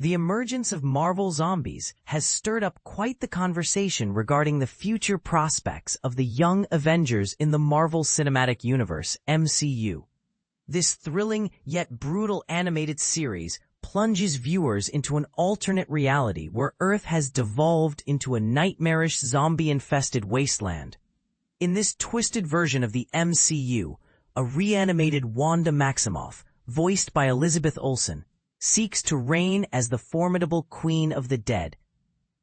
The emergence of Marvel Zombies has stirred up quite the conversation regarding the future prospects of the Young Avengers in the Marvel Cinematic Universe, MCU. This thrilling yet brutal animated series plunges viewers into an alternate reality where Earth has devolved into a nightmarish zombie-infested wasteland. In this twisted version of the MCU, a reanimated Wanda Maximoff, voiced by Elizabeth Olsen, seeks to reign as the formidable Queen of the Dead.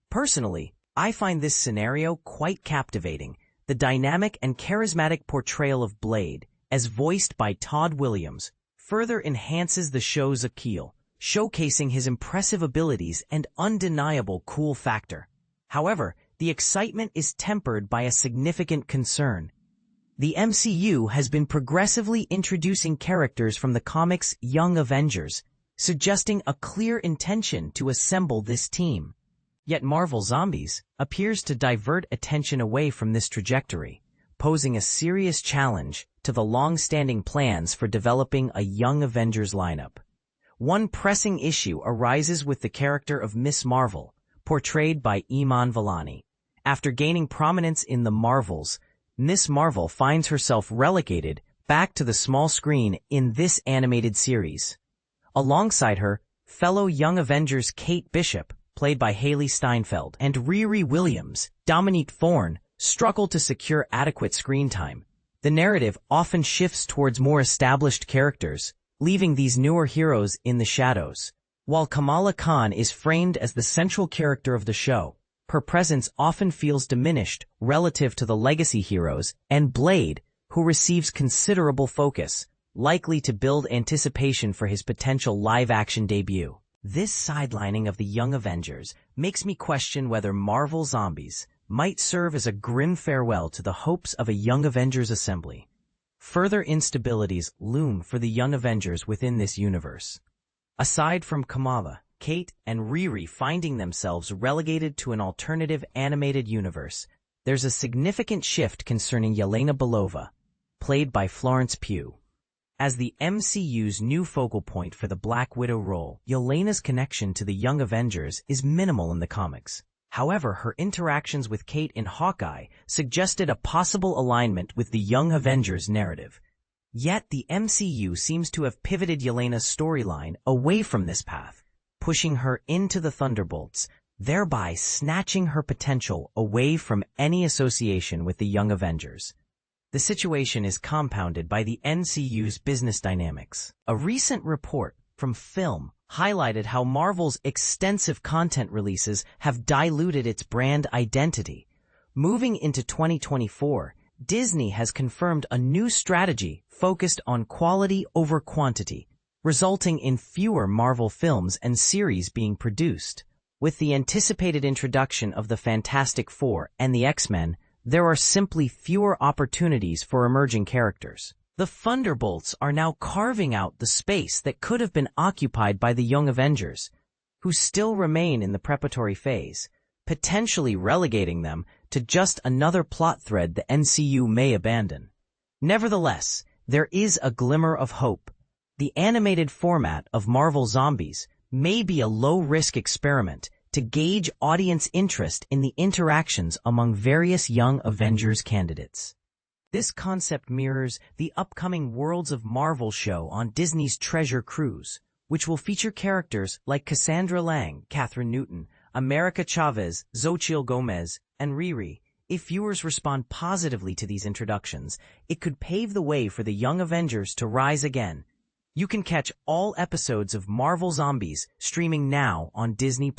Personally, I find this scenario quite captivating. The dynamic and charismatic portrayal of Blade, as voiced by Todd Williams, further enhances the show's appeal, showcasing his impressive abilities and undeniable cool factor. However, the excitement is tempered by a significant concern. The MCU has been progressively introducing characters from the comics' Young Avengers, suggesting a clear intention to assemble this team. Yet Marvel Zombies appears to divert attention away from this trajectory, posing a serious challenge to the long-standing plans for developing a Young Avengers lineup. One pressing issue arises with the character of Ms. Marvel, portrayed by Iman Vellani. After gaining prominence in the Marvels, Ms. Marvel finds herself relegated back to the small screen in this animated series. Alongside her, fellow Young Avengers Kate Bishop, played by Hailee Steinfeld, and Riri Williams, Dominique Thorne, struggle to secure adequate screen time. The narrative often shifts towards more established characters, leaving these newer heroes in the shadows. While Kamala Khan is framed as the central character of the show, her presence often feels diminished relative to the legacy heroes and Blade, who receives considerable focus, likely to build anticipation for his potential live-action debut. This sidelining of the Young Avengers makes me question whether Marvel Zombies might serve as a grim farewell to the hopes of a Young Avengers assembly. Further instabilities loom for the Young Avengers within this universe. Aside from Kamala, Kate, and Riri finding themselves relegated to an alternative animated universe, there's a significant shift concerning Yelena Belova, played by Florence Pugh. As the MCU's new focal point for the Black Widow role, Yelena's connection to the Young Avengers is minimal in the comics. However, her interactions with Kate in Hawkeye suggested a possible alignment with the Young Avengers narrative. Yet the MCU seems to have pivoted Yelena's storyline away from this path, pushing her into the Thunderbolts, thereby snatching her potential away from any association with the Young Avengers. The situation is compounded by the MCU's business dynamics. A recent report from Film highlighted how Marvel's extensive content releases have diluted its brand identity. Moving into 2024, Disney has confirmed a new strategy focused on quality over quantity, resulting in fewer Marvel films and series being produced. With the anticipated introduction of the Fantastic Four and the X-Men, there are simply fewer opportunities for emerging characters. The Thunderbolts are now carving out the space that could have been occupied by the Young Avengers, who still remain in the preparatory phase, potentially relegating them to just another plot thread the MCU may abandon. Nevertheless, there is a glimmer of hope. The animated format of Marvel Zombies may be a low-risk experiment to gauge audience interest in the interactions among various Young Avengers candidates. This concept mirrors the upcoming Worlds of Marvel show on Disney's Treasure Cruise, which will feature characters like Cassandra Lang, Catherine Newton, America Chavez, Xochitl Gomez, and Riri. If viewers respond positively to these introductions, it could pave the way for the Young Avengers to rise again. You can catch all episodes of Marvel Zombies streaming now on Disney+.